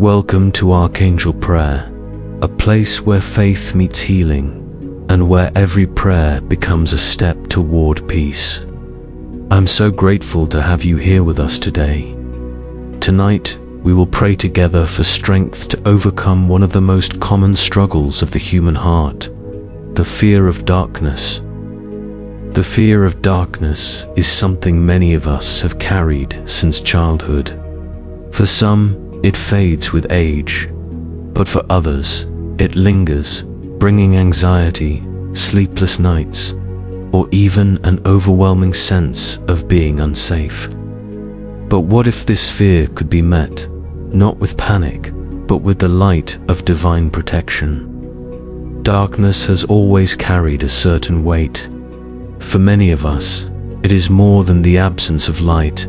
Welcome to Archangel Prayer, a place where faith meets healing, and where every prayer becomes a step toward peace. I'm so grateful to have you here with us today. Tonight, we will pray together for strength to overcome one of the most common struggles of the human heart, the fear of darkness. The fear of darkness is something many of us have carried since childhood. For some, it fades with age, but for others, it lingers, bringing anxiety, sleepless nights, or even an overwhelming sense of being unsafe. But what if this fear could be met, not with panic, but with the light of divine protection? Darkness has always carried a certain weight. For many of us, it is more than the absence of light,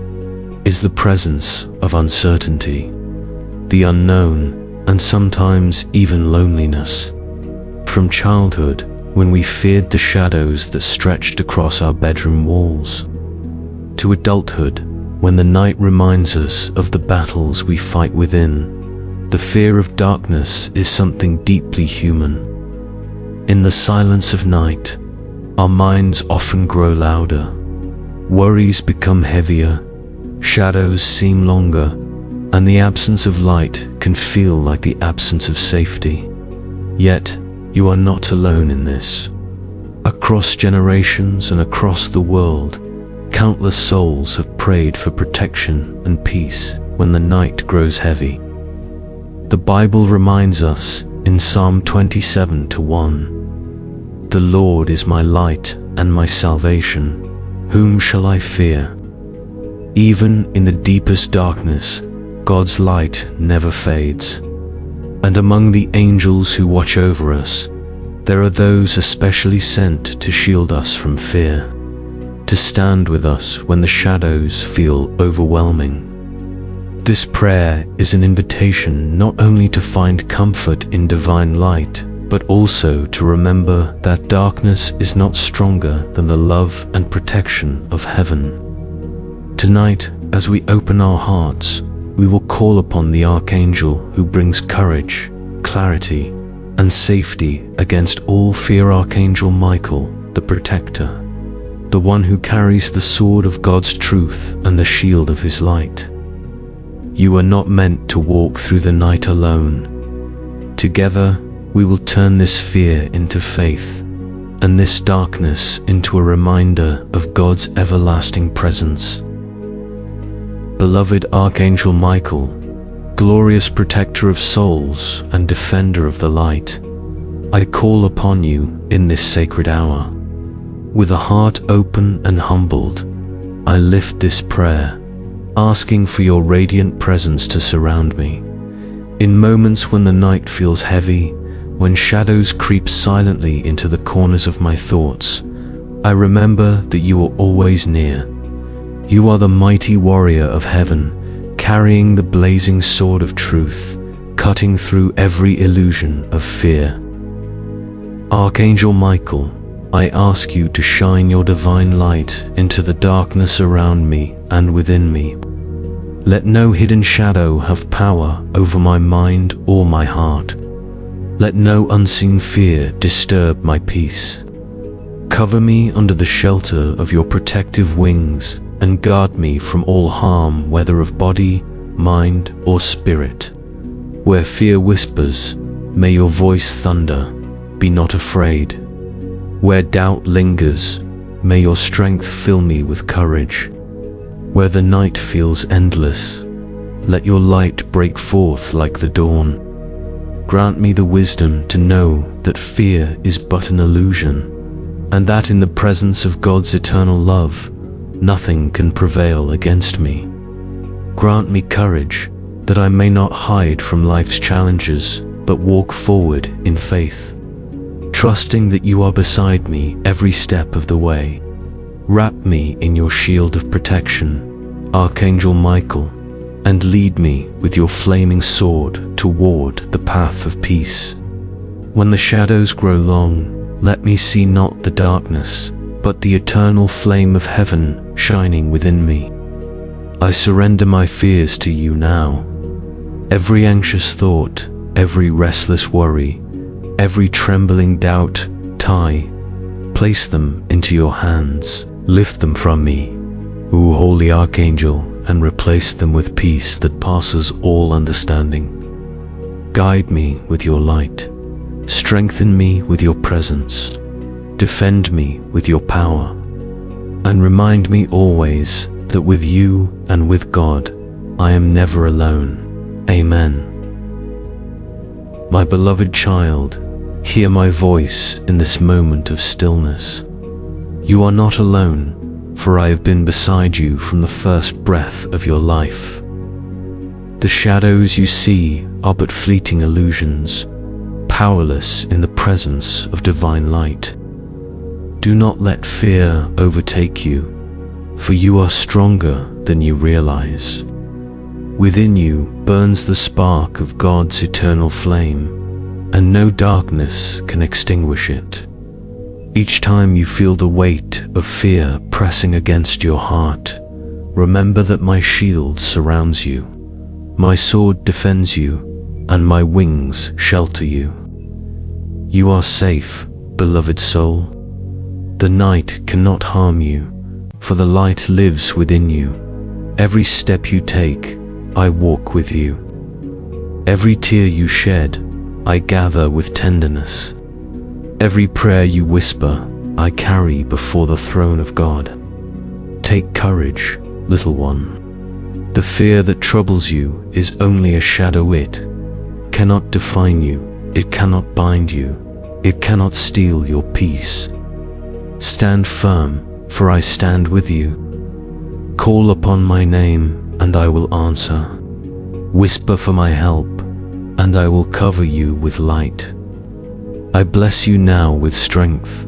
is the presence of uncertainty, the unknown, and sometimes even loneliness. From childhood, when we feared the shadows that stretched across our bedroom walls, to adulthood, when the night reminds us of the battles we fight within, the fear of darkness is something deeply human. In the silence of night, our minds often grow louder, worries become heavier, shadows seem longer, and the absence of light can feel like the absence of safety. Yet, you are not alone in this. Across generations and across the world, countless souls have prayed for protection and peace when the night grows heavy. The Bible reminds us in Psalm 27:1, "The Lord is my light and my salvation. Whom shall I fear?" Even in the deepest darkness, God's light never fades. And among the angels who watch over us, there are those especially sent to shield us from fear, to stand with us when the shadows feel overwhelming. This prayer is an invitation not only to find comfort in divine light, but also to remember that darkness is not stronger than the love and protection of heaven. Tonight, as we open our hearts, we will call upon the Archangel who brings courage, clarity, and safety against all fear. Archangel Michael, the protector, the one who carries the sword of God's truth and the shield of his light. You are not meant to walk through the night alone. Together, we will turn this fear into faith, and this darkness into a reminder of God's everlasting presence. Beloved Archangel Michael, glorious protector of souls and defender of the light, I call upon you in this sacred hour. With a heart open and humbled, I lift this prayer, asking for your radiant presence to surround me. In moments when the night feels heavy, when shadows creep silently into the corners of my thoughts, I remember that you are always near. You are the mighty warrior of heaven, carrying the blazing sword of truth, cutting through every illusion of fear. Archangel Michael, I ask you to shine your divine light into the darkness around me and within me. Let no hidden shadow have power over my mind or my heart. Let no unseen fear disturb my peace. Cover me under the shelter of your protective wings, and guard me from all harm, whether of body, mind, or spirit. Where fear whispers, may your voice thunder, be not afraid. Where doubt lingers, may your strength fill me with courage. Where the night feels endless, let your light break forth like the dawn. Grant me the wisdom to know that fear is but an illusion, and that in the presence of God's eternal love, nothing can prevail against me. Grant me courage, that I may not hide from life's challenges, but walk forward in faith, trusting that you are beside me every step of the way. Wrap me in your shield of protection, Archangel Michael, and lead me with your flaming sword toward the path of peace. When the shadows grow long, let me see not the darkness, but the eternal flame of heaven shining within me. I surrender my fears to you now, Every anxious thought, every restless worry, every trembling doubt, place them into your hands. Lift them from me, O Holy Archangel, and replace them with peace that passes all understanding. Guide me with your light. Strengthen me with your presence. Defend me with your power. And remind me always that with you and with God, I am never alone. Amen. My beloved child, hear my voice in this moment of stillness. You are not alone, for I have been beside you from the first breath of your life. The shadows you see are but fleeting illusions, powerless in the presence of divine light. Do not let fear overtake you, for you are stronger than you realize. Within you burns the spark of God's eternal flame, and no darkness can extinguish it. Each time you feel the weight of fear pressing against your heart, remember that my shield surrounds you, my sword defends you, and my wings shelter you. You are safe, beloved soul. The night cannot harm you, for the light lives within you. Every step you take, I walk with you. Every tear you shed, I gather with tenderness. Every prayer you whisper, I carry before the throne of God. Take courage, little one. The fear that troubles you is only a shadow. It cannot define you, it cannot bind you, it cannot steal your peace. Stand firm, for I stand with you. Call upon my name, and I will answer. Whisper for my help, and I will cover you with light. I bless you now with strength.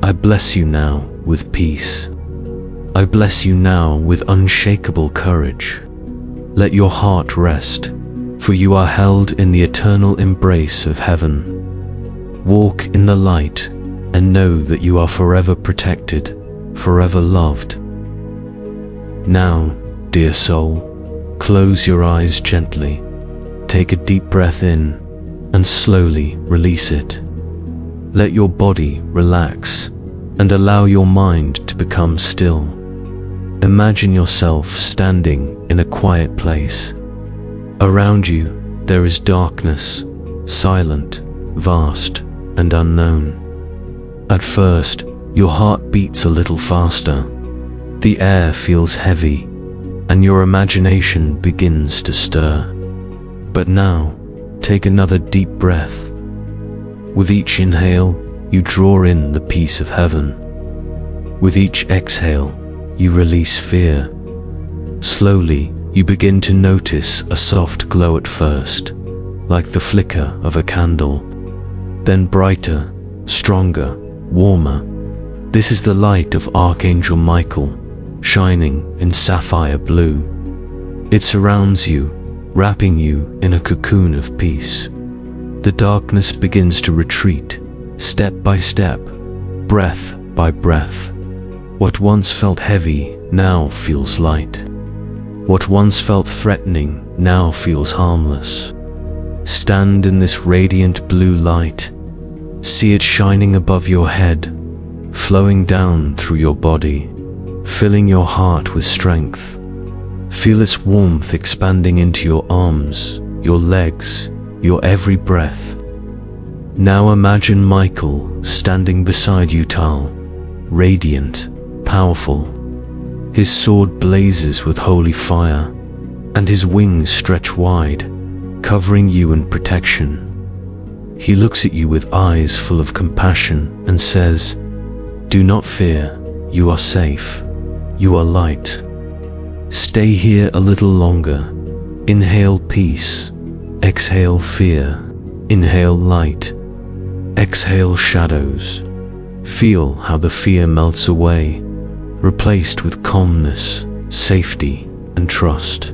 I bless you now with peace. I bless you now with unshakable courage. Let your heart rest, for you are held in the eternal embrace of heaven. Walk in the light, and know that you are forever protected, forever loved. Now, dear soul, close your eyes gently. Take a deep breath in, and slowly release it. Let your body relax, and allow your mind to become still. Imagine yourself standing in a quiet place. Around you, there is darkness, silent, vast, and unknown. At first, your heart beats a little faster. The air feels heavy, and your imagination begins to stir. But now, take another deep breath. With each inhale, you draw in the peace of heaven. With each exhale, you release fear. Slowly, you begin to notice a soft glow at first, like the flicker of a candle. Then brighter, stronger, warmer. This is the light of Archangel Michael, shining in sapphire blue. It surrounds you, wrapping you in a cocoon of peace. The darkness begins to retreat, step by step, breath by breath. What once felt heavy now feels light. What once felt threatening now feels harmless. Stand in this radiant blue light. See it shining above your head, flowing down through your body, filling your heart with strength. Feel its warmth expanding into your arms, your legs, your every breath. Now imagine Michael standing beside you, radiant, powerful. His sword blazes with holy fire, and his wings stretch wide, covering you in protection. He looks at you with eyes full of compassion and says, "Do not fear, you are safe, you are light. Stay here a little longer. Inhale peace, exhale fear, inhale light, exhale shadows." Feel how the fear melts away, replaced with calmness, safety, and trust.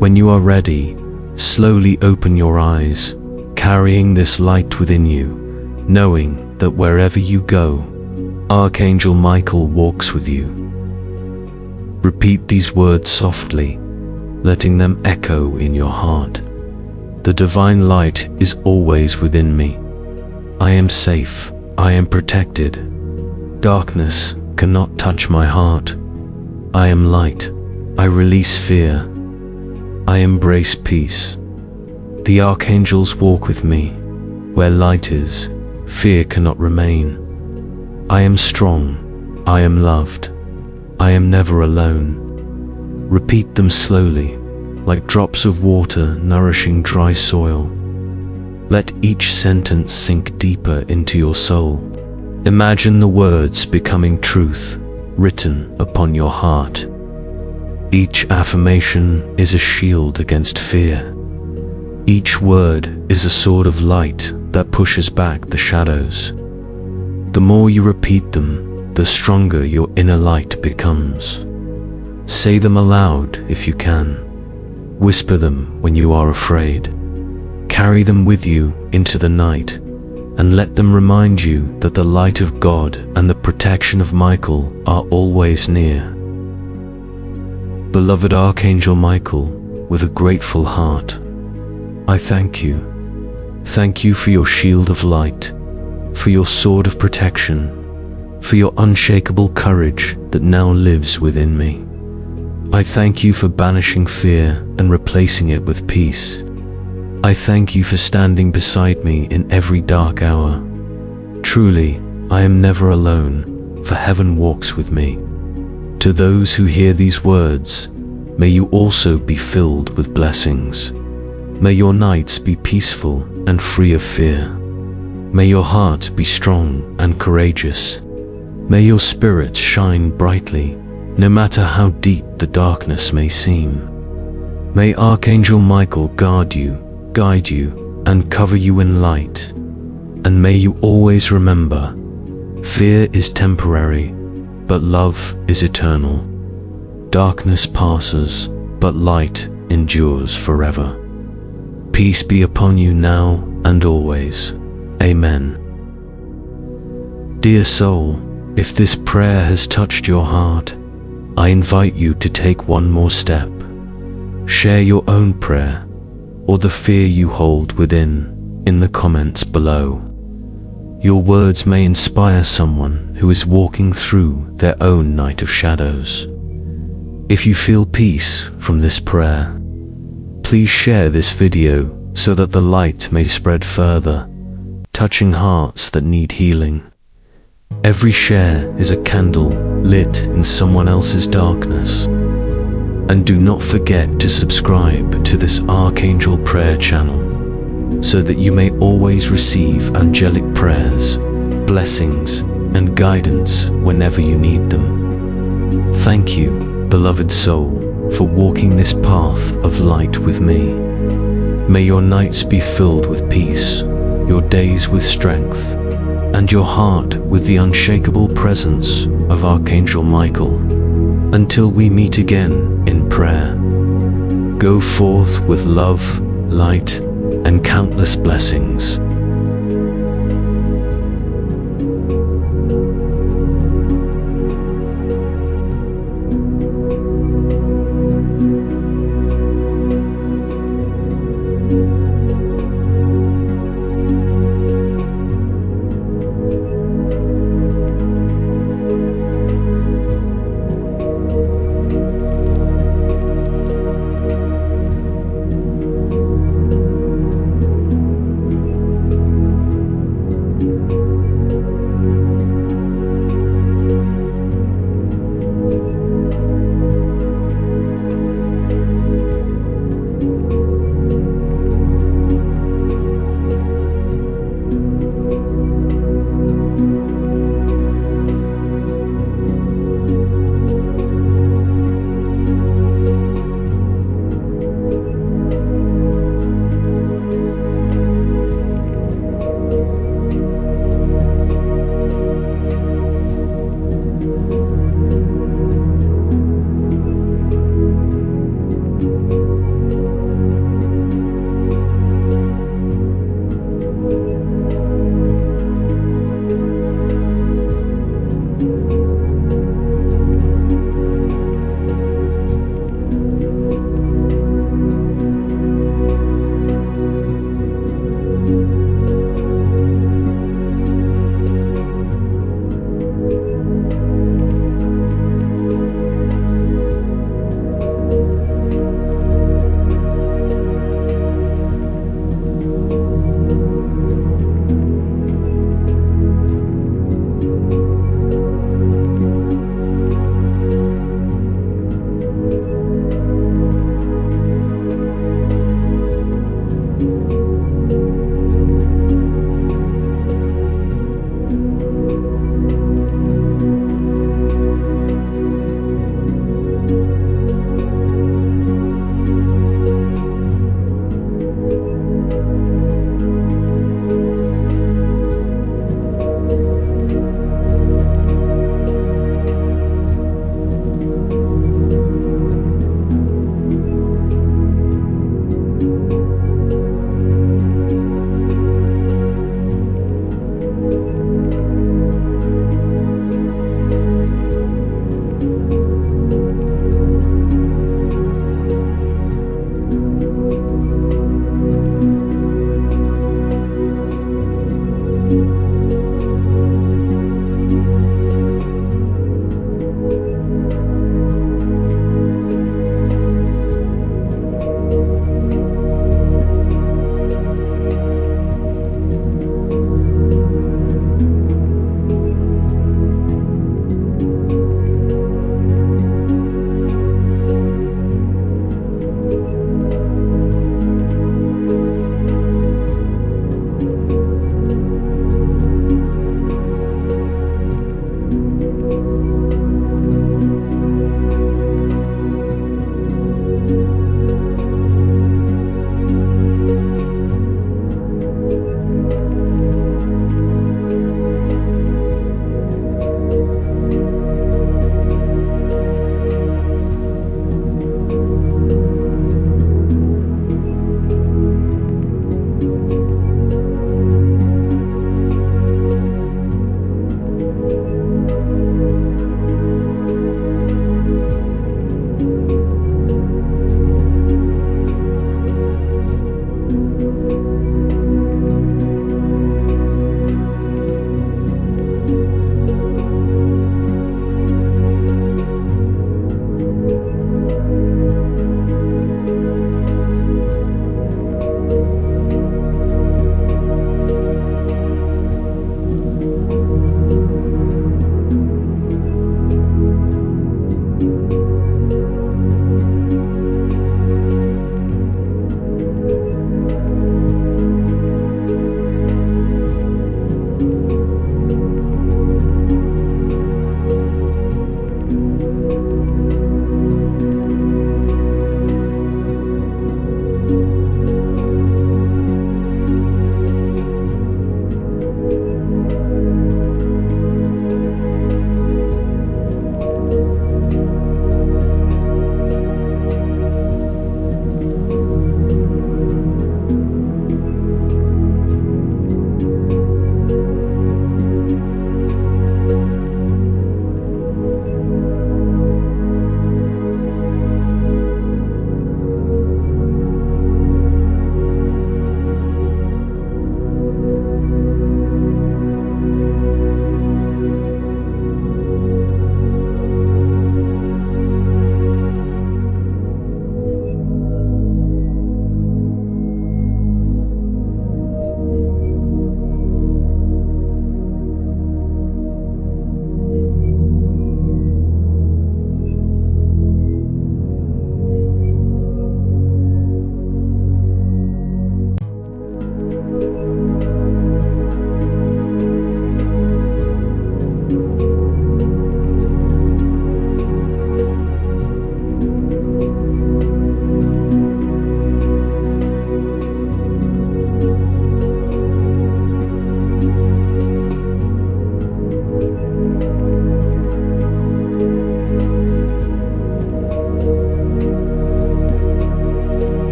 When you are ready, slowly open your eyes, carrying this light within you, knowing that wherever you go, Archangel Michael walks with you. Repeat these words softly. letting them echo in your heart. The divine light is always within me. I am safe. I am protected. Darkness cannot touch my heart. I am light. I release fear. I embrace peace. The archangels walk with me. Where light is, fear cannot remain. I am strong. I am loved. I am never alone. Repeat them slowly, like drops of water nourishing dry soil. Let each sentence sink deeper into your soul. Imagine the words becoming truth, written upon your heart. Each affirmation is a shield against fear. Each word is a sword of light that pushes back the shadows. The more you repeat them, the stronger your inner light becomes. Say them aloud if you can. Whisper them when you are afraid. Carry them with you into the night, and let them remind you that the light of God and the protection of Michael are always near. Beloved Archangel Michael, with a grateful heart, I thank you. Thank you for your shield of light, for your sword of protection, for your unshakable courage that now lives within me. I thank you for banishing fear and replacing it with peace. I thank you for standing beside me in every dark hour. Truly, I am never alone, for heaven walks with me. To those who hear these words, may you also be filled with blessings. May your nights be peaceful and free of fear. May your heart be strong and courageous. May your spirit shine brightly, no matter how deep the darkness may seem. May Archangel Michael guard you, guide you, and cover you in light. And may you always remember, fear is temporary, but love is eternal. Darkness passes, but light endures forever. Peace be upon you now and always. Amen. Dear soul, if this prayer has touched your heart, I invite you to take one more step. Share your own prayer or the fear you hold within in the comments below. Your words may inspire someone who is walking through their own night of shadows. If you feel peace from this prayer, please share this video so that the light may spread further, touching hearts that need healing. Every share is a candle lit in someone else's darkness. And do not forget to subscribe to this Archangel Prayer channel so that you may always receive angelic prayers, blessings, and guidance whenever you need them. Thank you, beloved soul, for walking this path of light with me. May your nights be filled with peace, your days with strength, and your heart with the unshakable presence of Archangel Michael. Until we meet again in prayer, go forth with love, light, and countless blessings.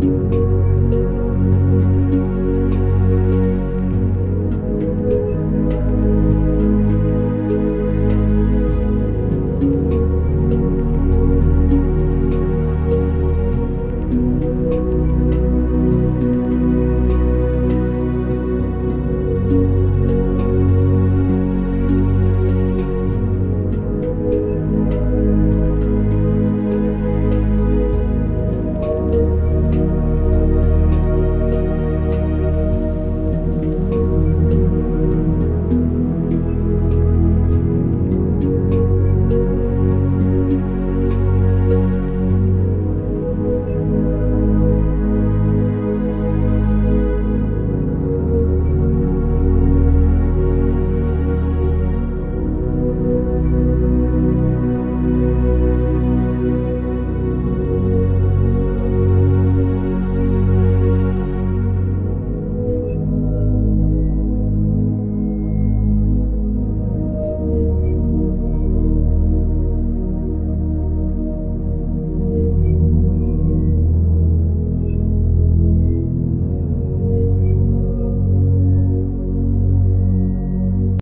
you.